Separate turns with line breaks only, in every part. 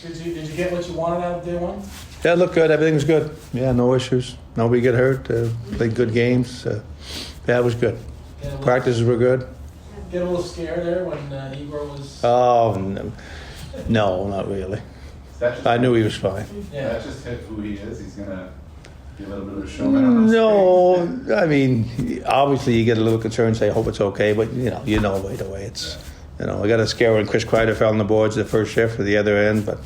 Did you get what you wanted out of day one?
Yeah, it looked good. Everything was good. Yeah, no issues. Nobody get hurt. Played good games. Yeah, it was good. Practices were good.
Get a little scared there when Igor was...
Oh, no, not really. I knew he was fine.
Yeah, that just hit who he is. He's going to be a little bit of a showman.
No, I mean, obviously you get a little concerned, say, I hope it's okay, but you know right away. It's, I got a scare when Chris Kreider fell on the boards the first shift or the other end, but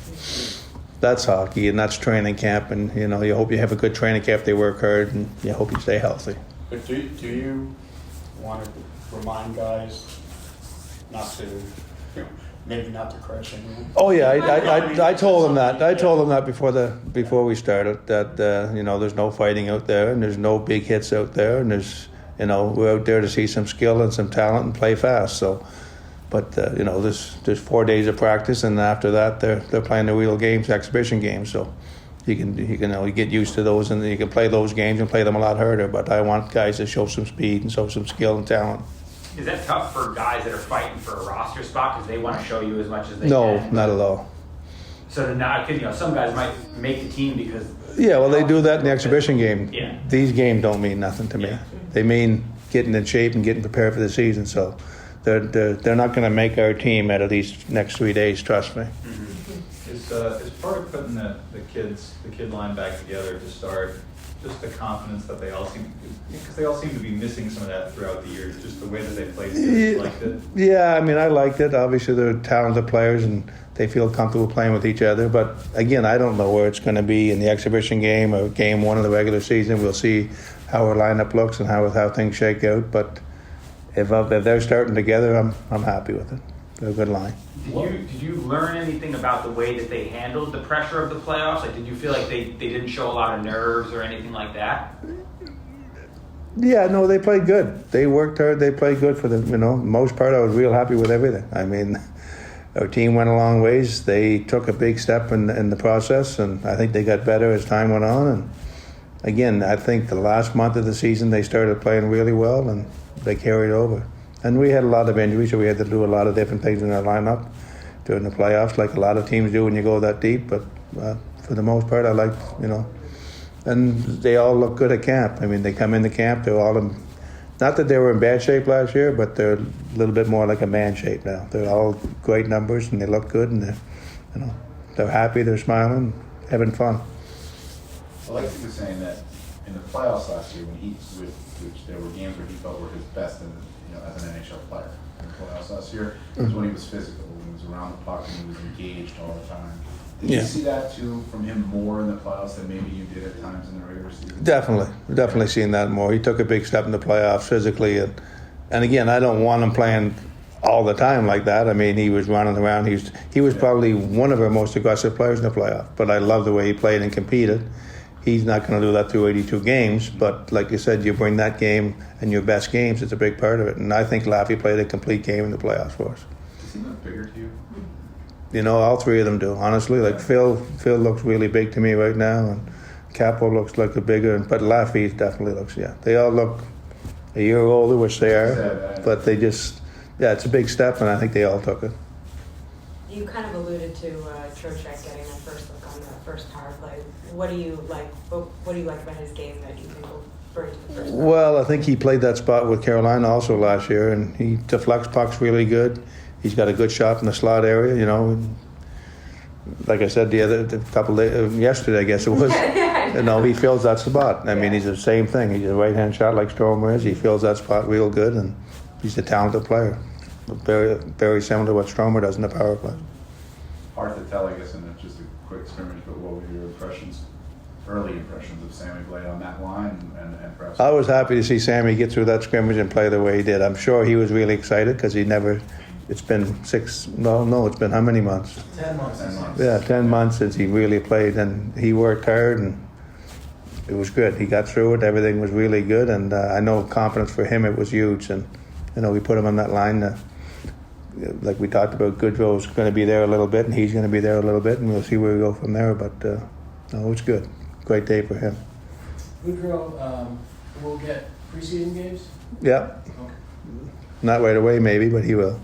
that's hockey and that's training camp, and you hope you have a good training camp. They work hard, and you hope you stay healthy.
But do you want to remind guys not to, maybe not to crush anyone?
Oh yeah, I told them that. I told them that before we started that there's no fighting out there, and there's no big hits out there, and there's we're out there to see some skill and some talent and play fast. So, but there's 4 days of practice, and after that they're playing the real games, exhibition games. So you can get used to those, and you can play those games and play them a lot harder. But I want guys to show some speed and show some skill and talent.
Is that tough for guys that are fighting for a roster spot because they want to show you as much as they can?
No, not at all.
So now, some guys might make the team because...
Yeah, well, they do that in the exhibition game.
Yeah.
These games don't mean nothing to me.
Yeah.
They mean getting in shape and getting prepared for the season. So they're not going to make our team out of these next 3 days, trust me.
Mm-hmm. Is part of putting the kid line back together to start just the confidence that they all seem to be missing some of that throughout the years, just the way that they played. You liked it?
Yeah, I mean, I liked it. Obviously, they're talented players and they feel comfortable playing with each other. But again, I don't know where it's going to be in the exhibition game or game one of the regular season. We'll see how our lineup looks and how things shake out. But if they're starting together, I'm happy with it. They're a good line.
Did you learn anything about the way that they handled the pressure of the playoffs? Like, did you feel like they didn't show a lot of nerves or anything like that?
Yeah, no, they played good. They worked hard. They played good for the most part. I was real happy with everything. I mean, our team went a long ways. They took a big step in the process, and I think they got better as time went on. And again, I think the last month of the season they started playing really well, and they carried over. And we had a lot of injuries, so we had to do a lot of different things in our lineup during the playoffs, like a lot of teams do when you go that deep. But for the most part, I liked, and they all look good at camp. I mean, they come into camp, they're all in, not that they were in bad shape last year, but they're a little bit more like a man shape now. They're all great numbers, and they look good, and they're happy, they're smiling, having fun.
I like what you were saying that in the playoffs last year, which there were games where he felt were his best as an NHL player. In the playoffs last year, it was when he was physical, when he was around the puck, and he was engaged all the time. Did you see that too from him more in the playoffs than maybe you did at times in the regular season? Definitely seen that more. He took a big step in the playoffs physically, and again, I don't want him playing all the time like that. I mean, he was running around. He was probably one of our most aggressive players in the playoffs. But I love the way he played and competed. He's not going to do that through 82 games, but like you said, you bring that game and your best games, it's a big part of it. And I think Laffy played a complete game in the playoffs for us. Does he look bigger to you?
All three of them do, honestly. Like Phil looks really big to me right now, and Capo looks like a bigger, but Laffy definitely looks, they all look a year older, which they are, but they just, it's a big step, and I think they all took it.
You kind of alluded to Trocheck getting that first look on the first power play. What do you like? What do you like about his game that you think will bring to the first?
Well, I think he played that spot with Carolina also last year, and he deflects pucks really good. He's got a good shot in the slot area, And like I said yesterday, I guess it was. He fills that spot. I mean, he's the same thing. He's a right-hand shot like Stromer is. He fills that spot real good, and he's a talented player. Very, very similar to what Stromer does in the power play.
Hard to tell, I guess, in just a quick scrimmage, but what were your early impressions of Sammy Blais on that line? And perhaps
I was happy to see Sammy get through that scrimmage and play the way he did. I'm sure he was really excited because it's been it's been how many months?
10 months.
10 months.
Yeah, 10 months since he really played, and he worked hard, and it was good. He got through it. Everything was really good, and I know confidence for him, it was huge. And, we put him on that line. Like we talked about, Goodrow's going to be there a little bit, and he's going to be there a little bit, and we'll see where we go from there. But it's good. Great day for him.
Goodrow will get preseason games?
Yeah.
Okay.
Not right away, maybe, but he will.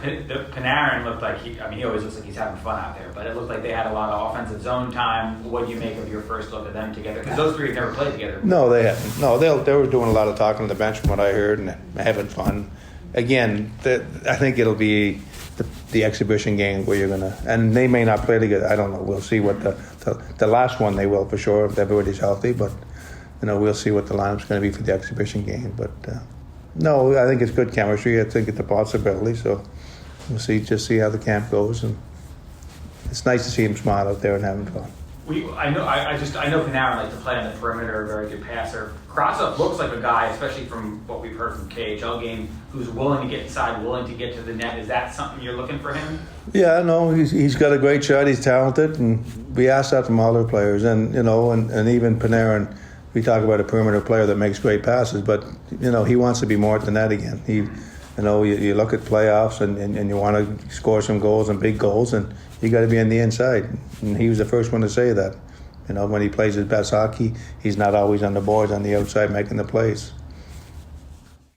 Panarin looked like he always looks like he's having fun out there, but it looked like they had a lot of offensive zone time. What do you make of your first look at them together? Because those three have never played together.
No, they haven't. No, they were doing a lot of talking on the bench from what I heard and having fun. Again, I think it'll be the exhibition game where you're gonna, and they may not play together. I don't know. We'll see what the last one they will for sure if everybody's healthy. But we'll see what the lineup's going to be for the exhibition game. But no, I think it's good chemistry. I think it's a possibility. So we'll see how the camp goes, and it's nice to see him smile out there and having fun.
I know Panarin likes to play on the perimeter, a very good passer. Krasov looks like a guy, especially from what we've heard from KHL game, who's willing to get inside, willing to get to the net. Is that something you're looking for him?
Yeah, no, he's got a great shot. He's talented, and we asked that from all our players, and even Panarin. We talk about a perimeter player that makes great passes, but he wants to be more than that again. You look at playoffs and you want to score some goals and big goals, and you got to be on the inside. And he was the first one to say that. When he plays his best hockey, he's not always on the boards on the outside making the plays.